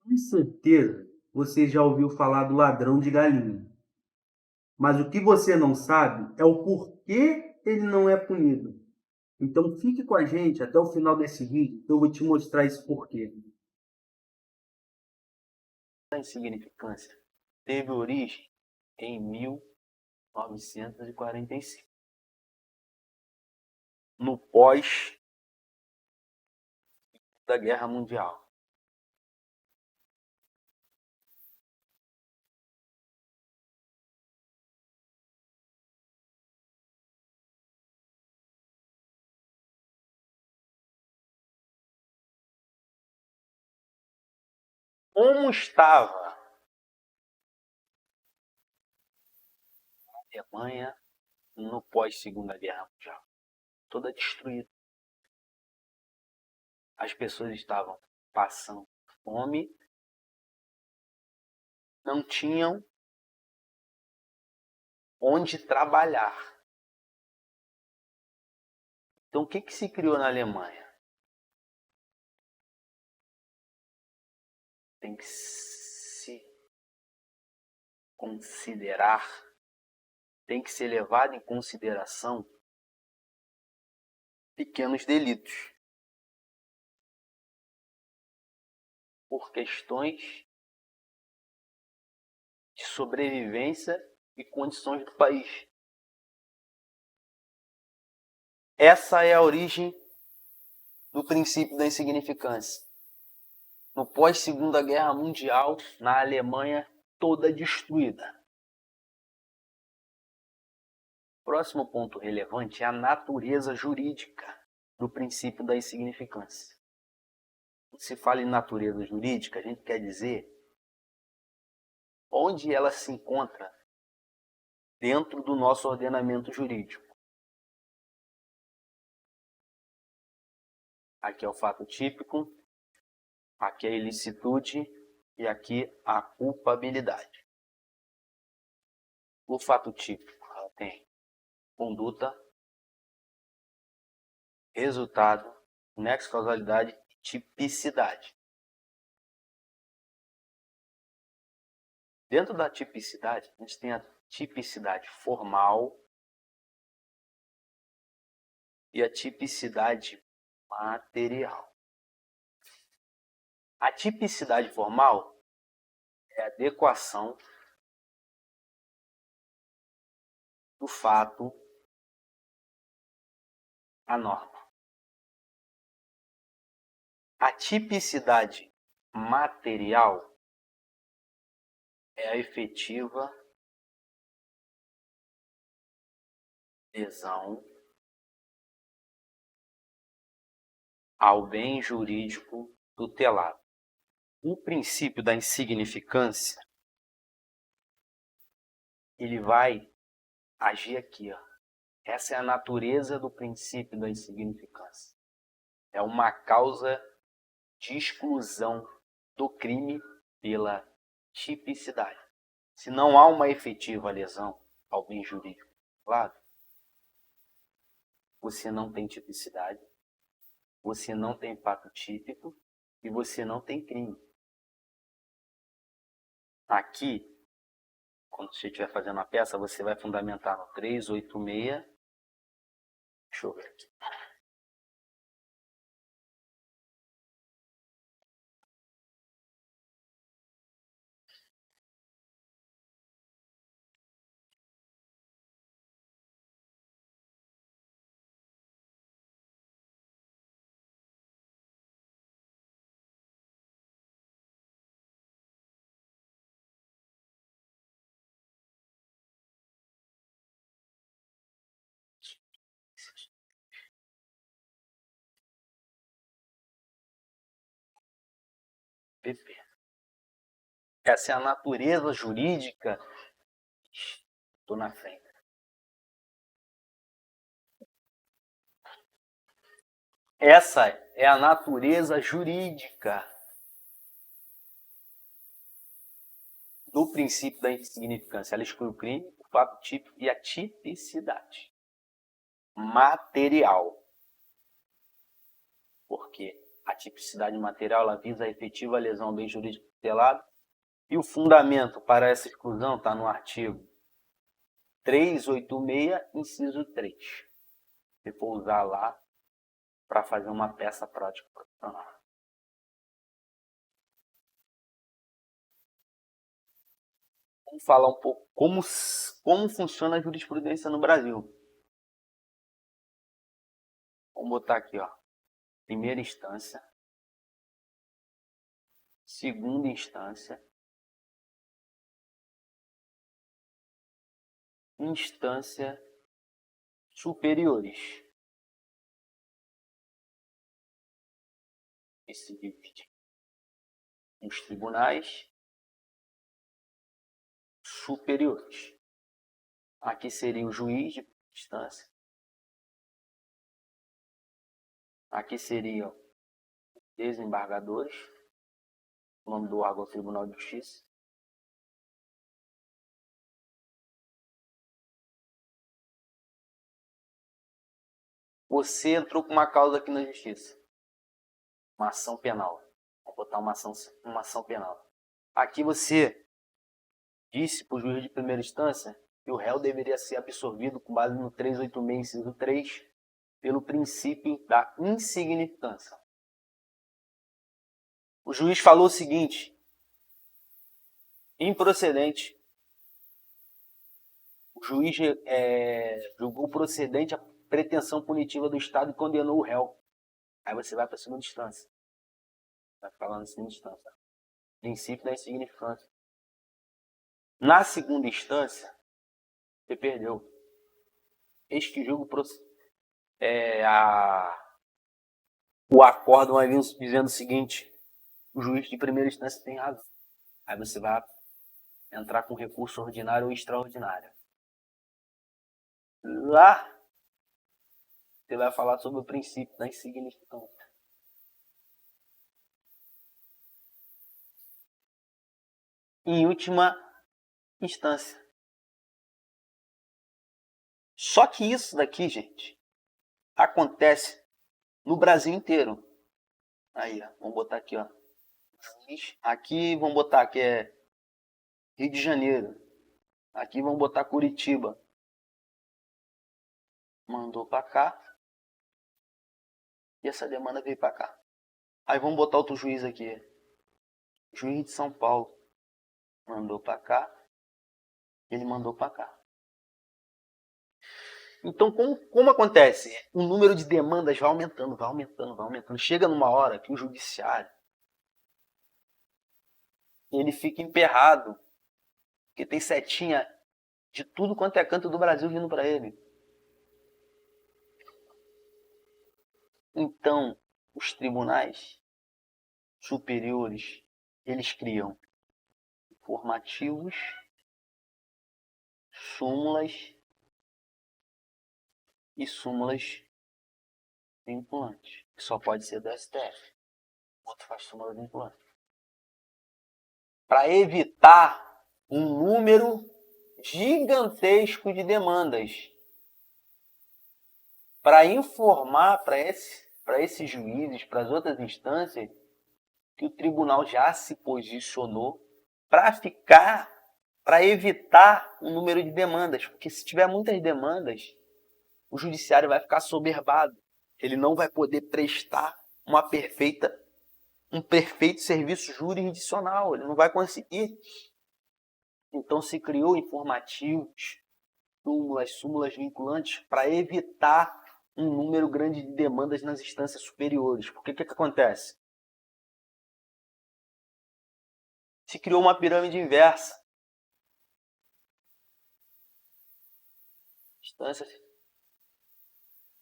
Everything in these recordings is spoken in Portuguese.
Com certeza, você já ouviu falar do ladrão de galinha. Mas o que você não sabe é o porquê ele não é punido. Então fique com a gente até o final desse vídeo, que eu vou te mostrar esse porquê. A insignificância teve origem em 1945, no pós da Guerra Mundial. Como estava a Alemanha no pós-Segunda Guerra Mundial? Toda destruída. As pessoas estavam passando fome, não tinham onde trabalhar. Então, o que se criou na Alemanha? Tem que se considerar, tem que ser levado em consideração pequenos delitos por questões de sobrevivência e condições do país. Essa é a origem do princípio da insignificância. No pós-Segunda Guerra Mundial, na Alemanha toda destruída. Próximo ponto relevante é a natureza jurídica do princípio da insignificância. Quando se fala em natureza jurídica, a gente quer dizer onde ela se encontra dentro do nosso ordenamento jurídico. Aqui é o fato típico, aqui é a ilicitude e aqui a culpabilidade. O fato típico ela tem conduta, resultado, nexo causalidade e tipicidade. Dentro da tipicidade, a gente tem a tipicidade formal e a tipicidade material. A tipicidade formal é a adequação do fato à norma. A tipicidade material é a efetiva lesão ao bem jurídico tutelado. O princípio da insignificância, ele vai agir aqui, ó. Essa é a natureza do princípio da insignificância. É uma causa de exclusão do crime pela tipicidade. Se não há uma efetiva lesão ao bem jurídico tutelado, você não tem tipicidade, você não tem fato típico e você não tem crime. Aqui, quando você estiver fazendo a peça, você vai fundamentar no 386. Deixa eu ver aqui. PP. Essa é a natureza jurídica. Estou na frente. Essa é a natureza jurídica do princípio da insignificância. Ela exclui o crime, o fato típico e a tipicidade material. Por quê? A tipicidade material ela visa a efetiva lesão ao bem jurídico tutelado. E o fundamento para essa exclusão está no artigo 386, inciso 3. Se for usar lá para fazer uma peça prática profissional. Vamos falar um pouco como funciona a jurisprudência no Brasil. Vamos botar aqui, ó. Primeira instância, segunda instância, instância superiores. E se divide os tribunais superiores. Aqui seria o juiz de instância. Aqui seriam desembargadores. O nome do órgão é o Tribunal de Justiça. Você entrou com uma causa aqui na justiça. Uma ação penal. Vou botar uma ação penal. Aqui você disse para o juiz de primeira instância que o réu deveria ser absorvido com base no 386, inciso 3, pelo princípio da insignificância. O juiz falou o seguinte: improcedente. O juiz julgou procedente a pretensão punitiva do Estado e condenou o réu. Aí você vai para a segunda instância. Vai falar na segunda instância. Princípio da insignificância. Na segunda instância, você perdeu. Eis que julgo o acórdão ali dizendo o seguinte: o juiz de primeira instância tem razão. Aí você vai entrar com recurso ordinário ou extraordinário. Lá, você vai falar sobre o princípio da insignificância. Em última instância. Só que isso daqui, gente, acontece no Brasil inteiro. Aí, ó, vamos botar aqui, ó. Aqui vamos botar que é Rio de Janeiro. Aqui vamos botar Curitiba. Mandou para cá. E essa demanda veio para cá. Aí vamos botar outro juiz aqui. Juiz de São Paulo. Mandou para cá. Ele mandou para cá. Então, como acontece? O número de demandas vai aumentando, vai aumentando, vai aumentando. Chega numa hora que o judiciário ele fica emperrado, porque tem setinha de tudo quanto é canto do Brasil vindo para ele. Então, os tribunais superiores, eles criam informativos, súmulas e súmulas vinculantes, que só pode ser do STF. O outro faz súmula vinculante. Para evitar um número gigantesco de demandas. Para informar para esses juízes, para as outras instâncias, que o tribunal já se posicionou para evitar um número de demandas. Porque se tiver muitas demandas, o judiciário vai ficar soberbado. Ele não vai poder prestar um perfeito serviço jurisdicional. Ele não vai conseguir. Então se criou informativos, súmulas vinculantes, para evitar um número grande de demandas nas instâncias superiores. Porque o que acontece? Se criou uma pirâmide inversa.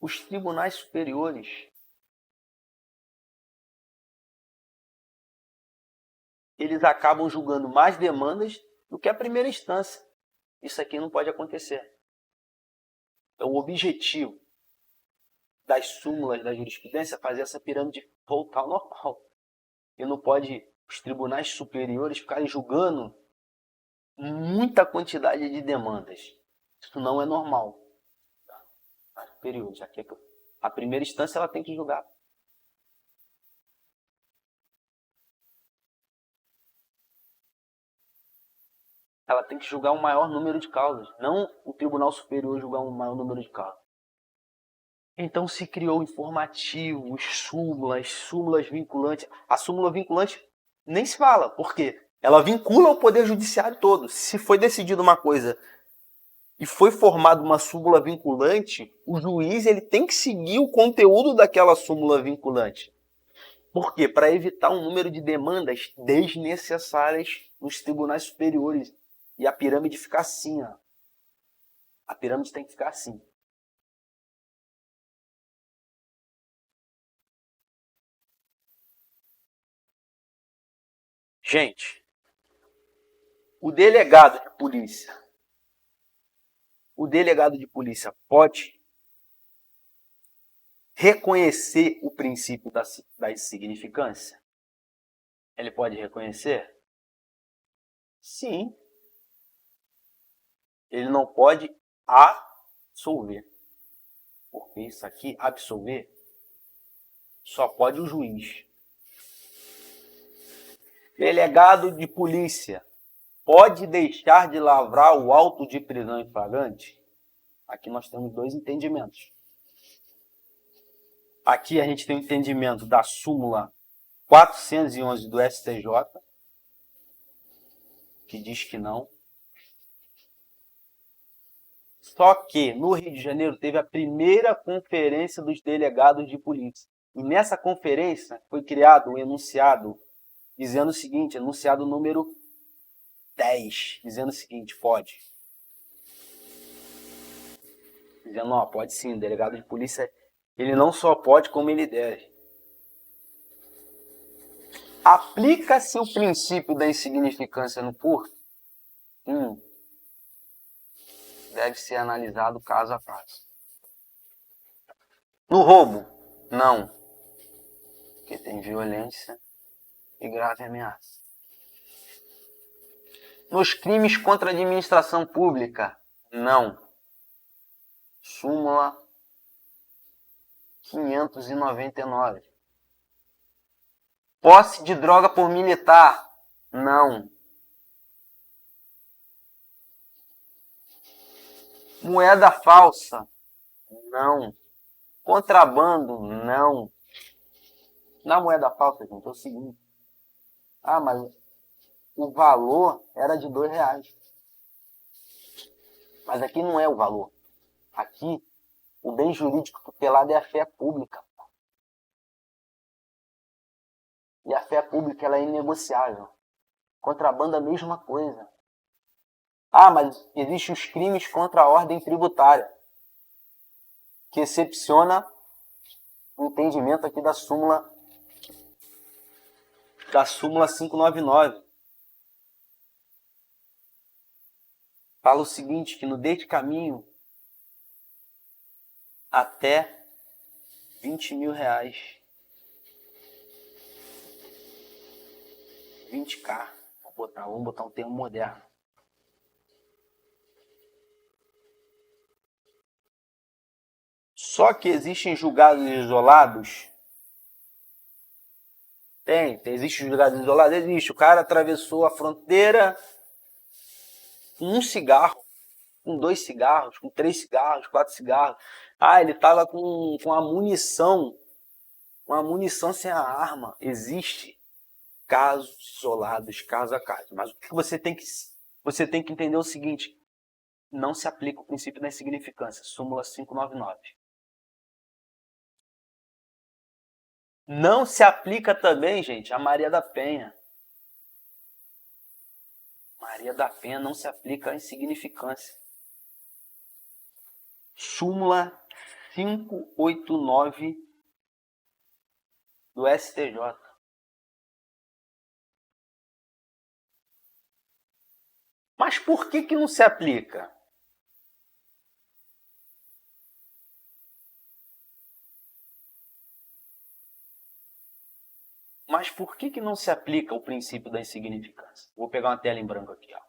Os tribunais superiores eles acabam julgando mais demandas do que a primeira instância. Isso aqui não pode acontecer. Então, o objetivo das súmulas da jurisprudência é fazer essa pirâmide voltar ao normal. E não pode os tribunais superiores ficarem julgando muita quantidade de demandas. Isso não é normal. Superiores. Aqui a primeira instância ela tem que julgar ela tem que julgar um maior número de causas, não o Tribunal Superior julgar um maior número de causas. Então se criou informativos, súmulas vinculantes. A súmula vinculante nem se fala, por quê? Ela vincula o Poder Judiciário todo. Se foi decidido uma coisa e foi formada uma súmula vinculante, o juiz ele tem que seguir o conteúdo daquela súmula vinculante. Por quê? Para evitar um número de demandas desnecessárias nos tribunais superiores. E a pirâmide fica assim, ó. A pirâmide tem que ficar assim. Gente, o delegado de polícia pode reconhecer o princípio da insignificância? Ele pode reconhecer? Sim. Ele não pode absolver. Porque isso aqui, absolver, só pode o juiz. Delegado de polícia pode deixar de lavrar o auto de prisão em flagrante? Aqui nós temos dois entendimentos. Aqui a gente tem o entendimento da súmula 411 do STJ, que diz que não. Só que no Rio de Janeiro teve a primeira conferência dos delegados de polícia. E nessa conferência foi criado um enunciado dizendo o seguinte, enunciado número 10, dizendo o seguinte, pode. Dizendo, ó, pode sim, o delegado de polícia, ele não só pode, como ele deve. Aplica-se o princípio da insignificância no curso? Deve ser analisado caso a caso. No roubo? Não. Porque tem violência e grave ameaça. Nos crimes contra a administração pública? Não. Súmula 599. Posse de droga por militar? Não. Moeda falsa? Não. Contrabando? Não. Na moeda falsa, gente, é o seguinte. Ah, mas o valor era de R$2. Mas aqui não é o valor. Aqui, o bem jurídico tutelado é a fé pública. E a fé pública ela é inegociável. Contrabando é a mesma coisa. Ah, mas existem os crimes contra a ordem tributária, que excepciona o entendimento aqui da súmula 599. Fala o seguinte, que no descaminho até R$20.000. 20k. Vamos botar um termo moderno. Só que existem julgados isolados? Existe julgado isolado? Existe. O cara atravessou a fronteira com um cigarro, com 2 cigarros, com 3 cigarros, 4 cigarros. Ah, ele estava com a munição, sem a arma. Existe casos isolados, caso a caso. Mas o que você tem que entender é o seguinte, não se aplica o princípio da insignificância, súmula 599. Não se aplica também, gente, a Maria da Penha. Maria da Penha não se aplica à insignificância. Súmula 589 do STJ. Mas por que não se aplica? Mas por que não se aplica o princípio da insignificância? Vou pegar uma tela em branco aqui, ó.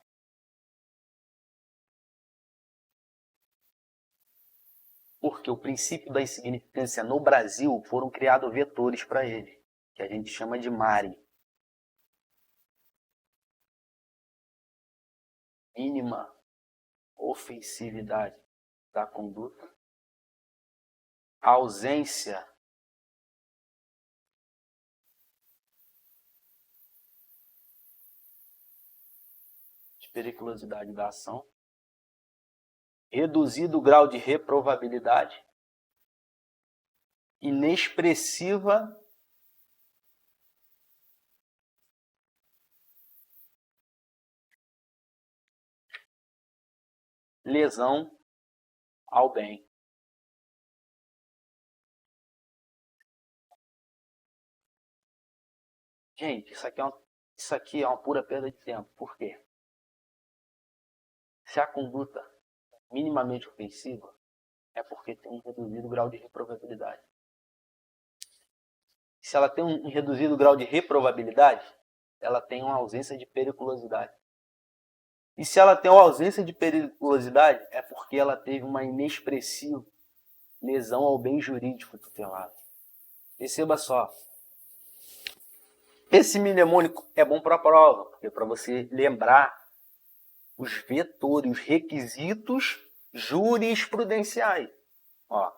Porque o princípio da insignificância no Brasil foram criados vetores para ele, que a gente chama de MARE. mínima ofensividade da conduta, a ausência de periculosidade da ação, reduzido grau de reprovabilidade, inexpressiva lesão ao bem. Gente, isso aqui é uma pura perda de tempo. Por quê? Se a conduta é minimamente ofensiva, é porque tem um reduzido grau de reprovabilidade. Se ela tem um reduzido grau de reprovabilidade, ela tem uma ausência de periculosidade. E se ela tem uma ausência de periculosidade, é porque ela teve uma inexpressiva lesão ao bem jurídico tutelado. Perceba só. Esse mnemônico é bom para a prova, porque para você lembrar os vetores, os requisitos jurisprudenciais. Ó,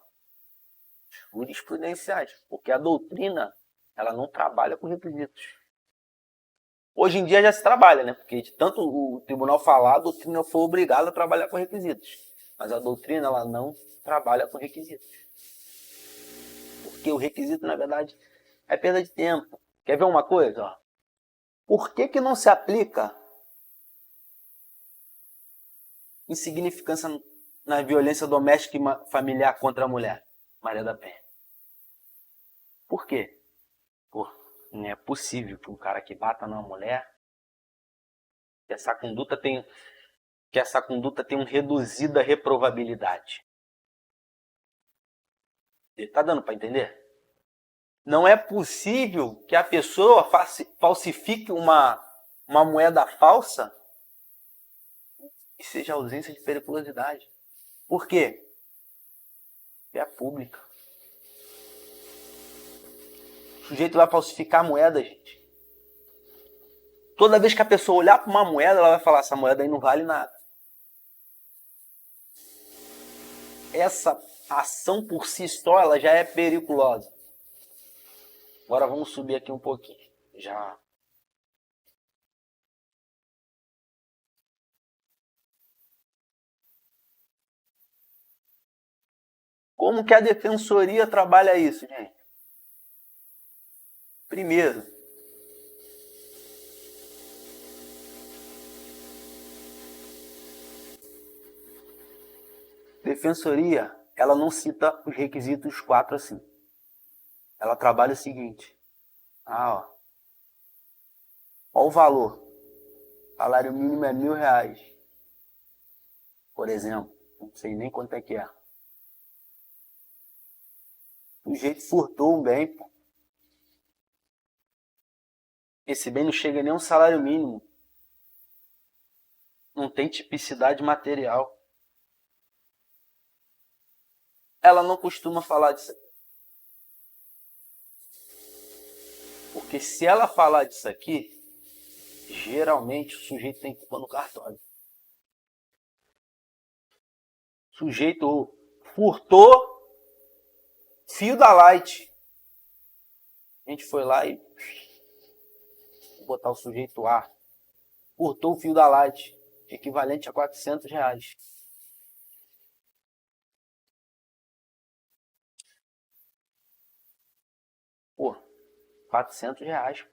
jurisprudenciais, porque a doutrina ela não trabalha com requisitos. Hoje em dia já se trabalha, né? Porque de tanto o tribunal falar, a doutrina foi obrigada a trabalhar com requisitos. Mas a doutrina ela não trabalha com requisitos. Porque o requisito, na verdade, é perda de tempo. Quer ver uma coisa? Ó? Por que não se aplica insignificância na violência doméstica e familiar contra a mulher? Maria da Penha. Por quê? Não é possível que um cara que bata numa mulher, que essa conduta tenha uma reduzida reprovabilidade. Tá dando para entender? Não é possível que a pessoa falsifique uma moeda falsa e seja ausência de periculosidade. Por quê? É pública. O sujeito vai falsificar a moeda, gente. Toda vez que a pessoa olhar para uma moeda, ela vai falar, essa moeda aí não vale nada. Essa ação por si só, ela já é periculosa. Agora vamos subir aqui um pouquinho. Já. Como que a defensoria trabalha isso, gente? Primeiro, defensoria, ela não cita os requisitos 4 assim. Ela trabalha o seguinte. Ó o valor. O salário mínimo é R$1.000. Por exemplo. Não sei nem quanto é que é. O sujeito furtou um bem, pô. Esse bem não chega nem a um salário mínimo. Não tem tipicidade material. Ela não costuma falar disso aqui. Porque se ela falar disso aqui, geralmente o sujeito tem culpa no cartório. O sujeito furtou fio da Light. A gente foi lá e vou botar o sujeito A. Furtou o fio da Light, equivalente a R$400. Pô, R$400.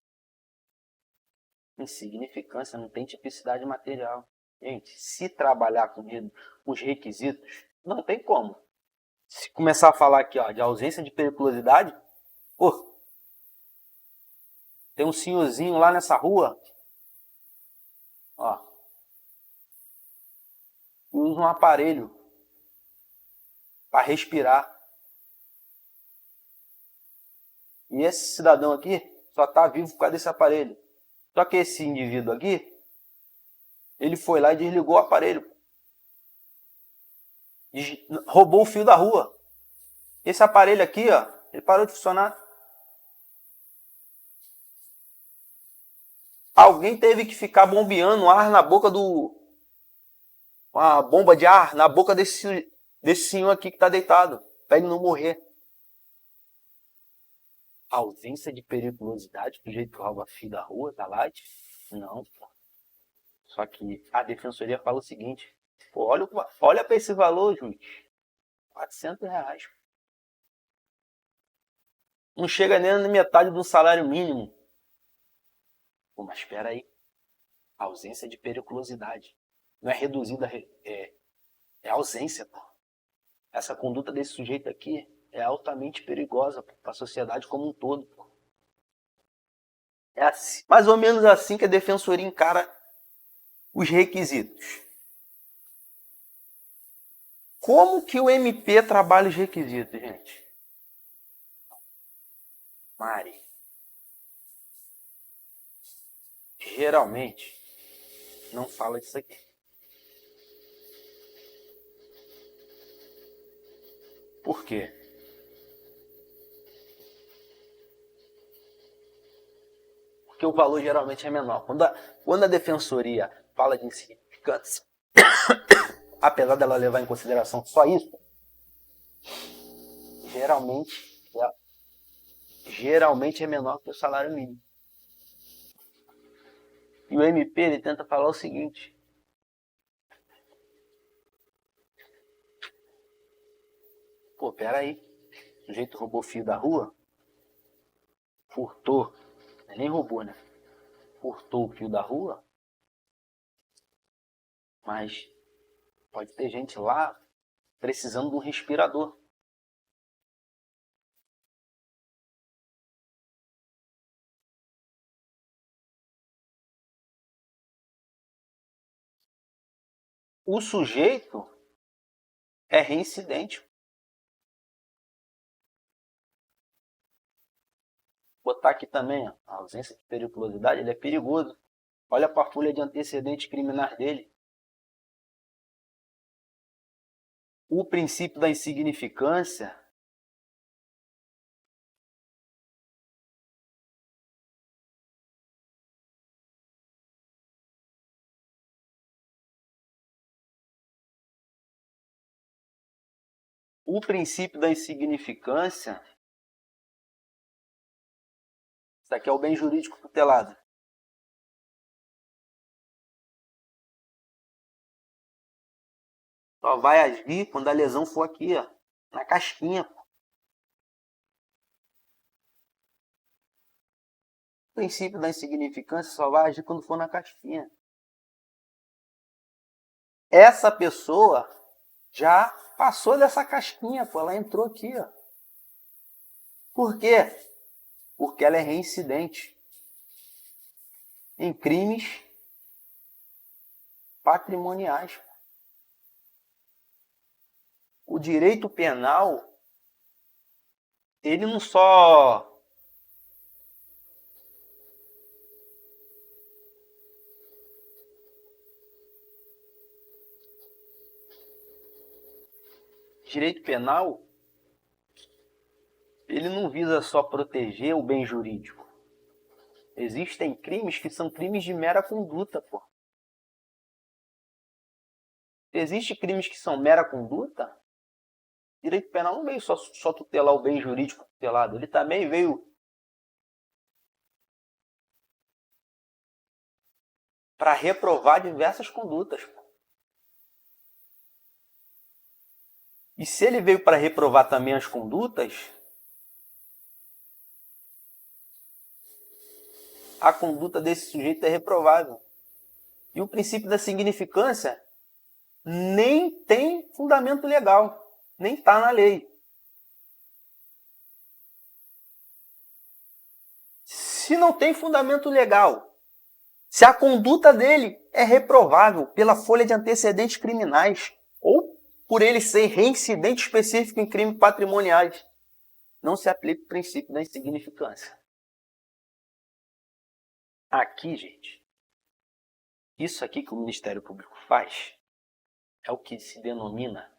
Insignificância, não tem tipicidade material. Gente, se trabalhar com os requisitos, não tem como. Se começar a falar aqui ó, de ausência de periculosidade, pô, tem um senhorzinho lá nessa rua, ó, que usa um aparelho para respirar. E esse cidadão aqui só está vivo por causa desse aparelho. Só que esse indivíduo aqui, ele foi lá e desligou o aparelho. Roubou o fio da rua. Esse aparelho aqui, ó, ele parou de funcionar. Alguém teve que ficar bombeando ar na boca do uma bomba de ar na boca desse senhor aqui que está deitado, para ele não morrer. A ausência de periculosidade do jeito que rouba fio da rua, da Light? Não, pô. Só que a defensoria fala o seguinte, pô, olha para esse valor, juiz, R$ 400. Não chega nem na metade do salário mínimo. Pô, mas espera aí, a ausência de periculosidade não é reduzida, é ausência, pô. Essa conduta desse sujeito aqui é altamente perigosa para a sociedade como um todo, pô. É assim, mais ou menos assim que a defensoria encara os requisitos. Como que o MP trabalha os requisitos, gente? Mari, geralmente não fala disso aqui. Por quê? Porque o valor geralmente é menor. Quando a defensoria fala de insignificância, apesar dela levar em consideração só isso, geralmente é menor que o salário mínimo. E o MP ele tenta falar o seguinte: pô, peraí, o sujeito roubou fio da rua, furtou, nem roubou, né? Furtou o fio da rua, mas pode ter gente lá precisando de um respirador. O sujeito é reincidente. Vou botar aqui também, ó, a ausência de periculosidade, ele é perigoso. Olha para a folha de antecedentes criminais dele. O princípio da insignificância isso aqui é o bem jurídico tutelado. Só vai agir quando a lesão for aqui, ó, na casquinha. O princípio da insignificância só vai agir quando for na casquinha. Essa pessoa já passou dessa casquinha, pô, ela entrou aqui, ó. Por quê? Porque ela é reincidente em crimes patrimoniais. O direito penal, ele não só direito penal, ele não visa só proteger o bem jurídico. Existem crimes que são crimes de mera conduta, pô. Existem crimes que são mera conduta. Direito penal não veio só tutelar o bem jurídico tutelado, ele também veio para reprovar diversas condutas. E se ele veio para reprovar também as condutas, a conduta desse sujeito é reprovável. E o princípio da significância nem tem fundamento legal, nem está na lei. Se não tem fundamento legal, se a conduta dele é reprovável pela folha de antecedentes criminais, ou por ele ser reincidente específico em crimes patrimoniais, não se aplica o princípio da insignificância. Aqui, gente, isso aqui que o Ministério Público faz é o que se denomina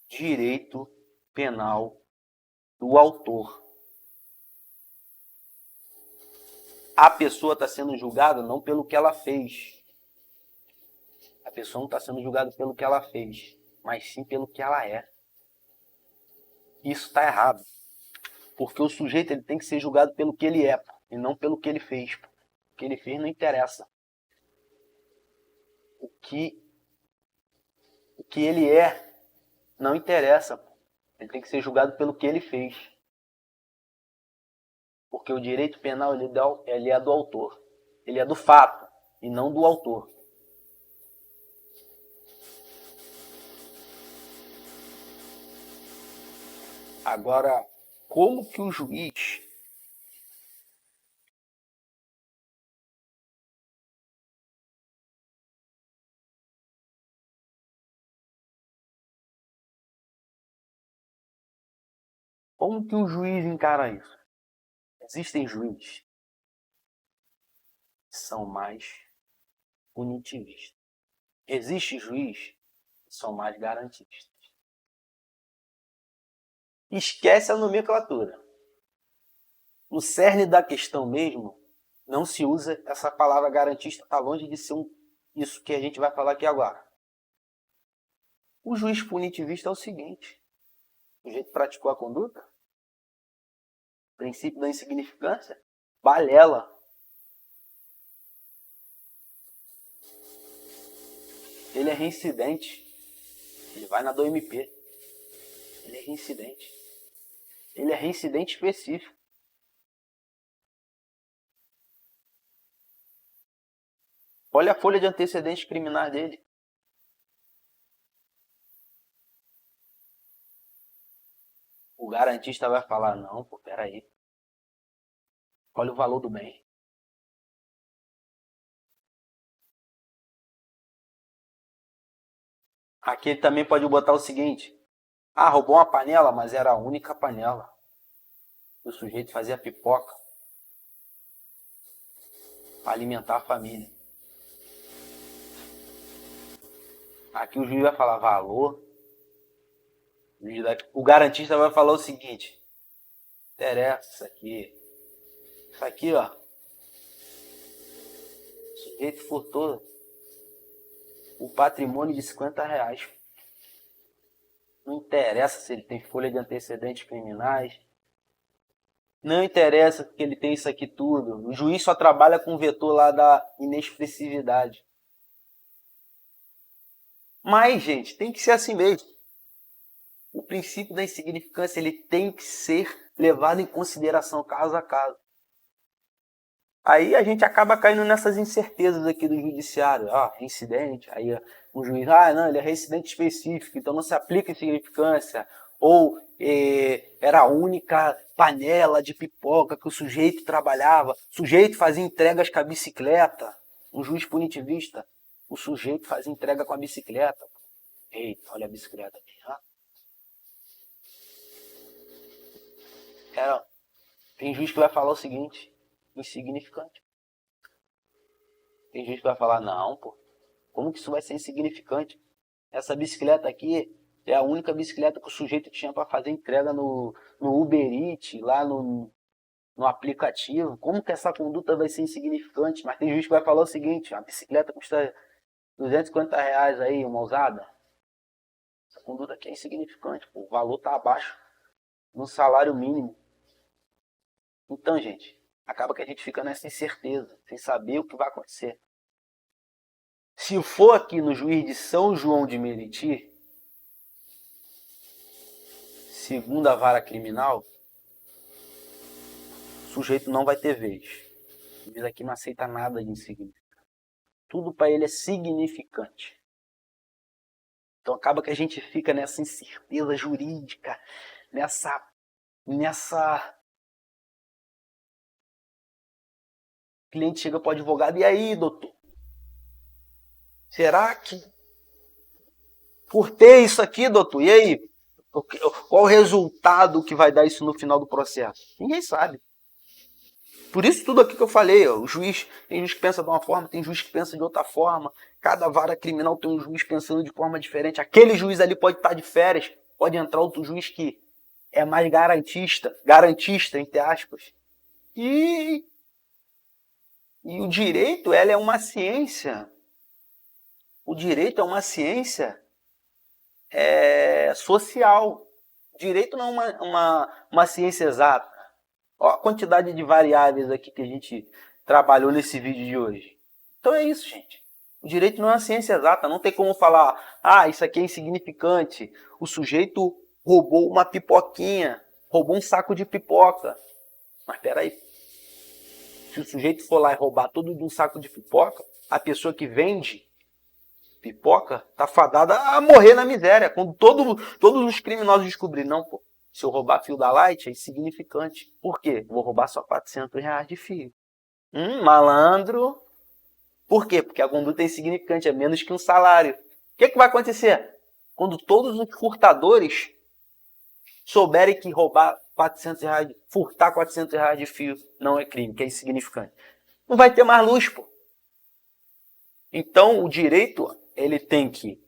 direito penal do autor. a pessoa está sendo julgada não pelo que ela fez. A pessoa não está sendo julgada pelo que ela fez, mas sim pelo que ela é. Isso está errado. Porque o sujeito ele tem que ser julgado pelo que ele é, e não pelo que ele fez. O que ele fez não interessa. O que ele é não interessa. Ele tem que ser julgado pelo que ele fez. Porque o direito penal ele é do autor. Ele é do fato e não do autor. Agora, como que o juiz encara isso? Existem juízes que são mais punitivistas. Existe juiz que são mais garantistas. Esquece a nomenclatura. No cerne da questão mesmo, não se usa essa palavra garantista, está longe de ser isso que a gente vai falar aqui agora. O juiz punitivista é o seguinte: o sujeito praticou a conduta, princípio da insignificância, balela. Ele é reincidente, ele vai na do MP. Ele é reincidente. Ele é reincidente específico. Olha a folha de antecedentes criminais dele. O garantista vai falar, não, pô, peraí. Olha o valor do bem. Aqui ele também pode botar o seguinte: ah, roubou uma panela, mas era a única panela. O sujeito fazia pipoca para alimentar a família. Aqui o juiz vai falar valor. O garantista vai falar o seguinte: interessa isso aqui. Isso aqui, ó. O sujeito furtou o patrimônio de R$50. Não interessa se ele tem folha de antecedentes criminais. Não interessa que ele tem isso aqui tudo. O juiz só trabalha com o vetor lá da inexpressividade. Mas, gente, tem que ser assim mesmo. O princípio da insignificância ele tem que ser levado em consideração caso a caso. Aí a gente acaba caindo nessas incertezas aqui do judiciário. Reincidente. Aí o juiz, não, ele é reincidente específico, então não se aplica insignificância. Ou era a única panela de pipoca que o sujeito trabalhava. O sujeito fazia entregas com a bicicleta. Um juiz punitivista. O sujeito fazia entrega com a bicicleta. Eita, olha a bicicleta aqui. Tem juiz que vai falar o seguinte: insignificante. Tem juiz que vai falar, não, pô, como que isso vai ser insignificante? Essa bicicleta aqui é a única bicicleta que o sujeito tinha para fazer entrega no Uber Eats, lá no aplicativo. Como que essa conduta vai ser insignificante? Mas tem juiz que vai falar o seguinte: a bicicleta custa R$250 aí, uma usada. Essa conduta aqui é insignificante, pô, o valor está abaixo do salário mínimo. Então, gente, acaba que a gente fica nessa incerteza, sem saber o que vai acontecer. Se for aqui no juiz de São João de Meriti, segunda vara criminal, o sujeito não vai ter vez. O juiz aqui não aceita nada de insignificante. Tudo para ele é significante. Então acaba que a gente fica nessa incerteza jurídica, nessa... O cliente chega para o advogado, e aí, doutor? Será que por ter isso aqui, doutor? E aí? Qual o resultado que vai dar isso no final do processo? Ninguém sabe. Por isso tudo aqui que eu falei, o juiz, tem juiz que pensa de uma forma, tem juiz que pensa de outra forma. Cada vara criminal tem um juiz pensando de forma diferente. Aquele juiz ali pode estar de férias, pode entrar outro juiz que é mais garantista, entre aspas. E E o direito, ela é uma ciência. O direito é uma ciência social. O direito não é uma ciência exata. Olha a quantidade de variáveis aqui que a gente trabalhou nesse vídeo de hoje. Então é isso, gente. O direito não é uma ciência exata. Não tem como falar, isso aqui é insignificante. O sujeito roubou uma pipoquinha, roubou um saco de pipoca. Mas peraí. Se o sujeito for lá e roubar tudo de um saco de pipoca, a pessoa que vende pipoca tá fadada a morrer na miséria. Quando todos os criminosos descobrirem, não, pô, se eu roubar fio da Light é insignificante. Por quê? Vou roubar só R$ 400 de fio. Malandro. Por quê? Porque a conduta é insignificante, é menos que um salário. O que vai acontecer? Quando todos os furtadores souberem que roubar R$ 400, furtar R$ 400 de fio não é crime, que é insignificante. Não vai ter mais luz, pô. Então, o direito, ele tem que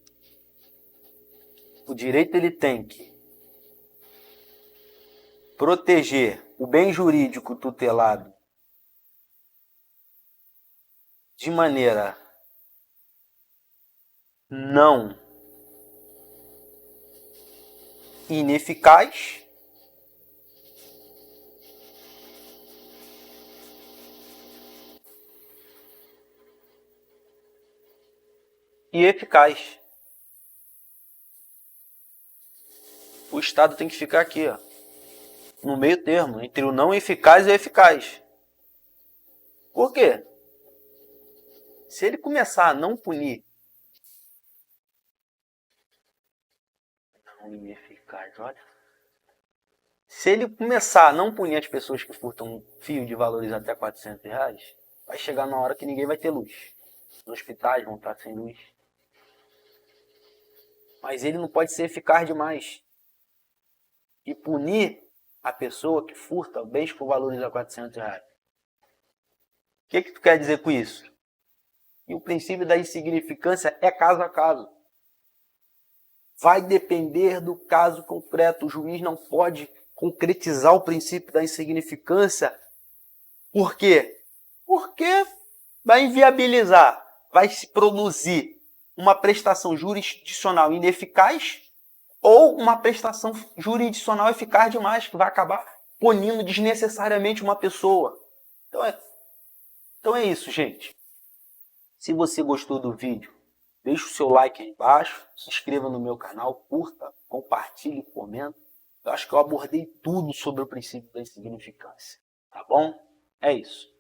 proteger o bem jurídico tutelado de maneira não ineficaz e eficaz. O Estado tem que ficar aqui, ó, no meio termo, entre o não eficaz e o eficaz. Por quê? Se ele começar a não punir, não ineficaz, olha. Se ele começar a não punir as pessoas que furtam fio de valores até R$ 400, vai chegar na hora que ninguém vai ter luz. Os hospitais vão estar sem luz. Mas ele não pode ser eficaz demais e punir a pessoa que furta bens com valores a R$ 400. O que tu quer dizer com isso? E o princípio da insignificância é caso a caso. Vai depender do caso concreto. O juiz não pode concretizar o princípio da insignificância. Por quê? Porque vai inviabilizar, vai se produzir uma prestação jurisdicional ineficaz ou uma prestação jurisdicional eficaz demais, que vai acabar punindo desnecessariamente uma pessoa. Então é isso, gente. Se você gostou do vídeo, deixe o seu like aí embaixo, se inscreva no meu canal, curta, compartilhe, comenta. Eu acho que eu abordei tudo sobre o princípio da insignificância, tá bom? É isso.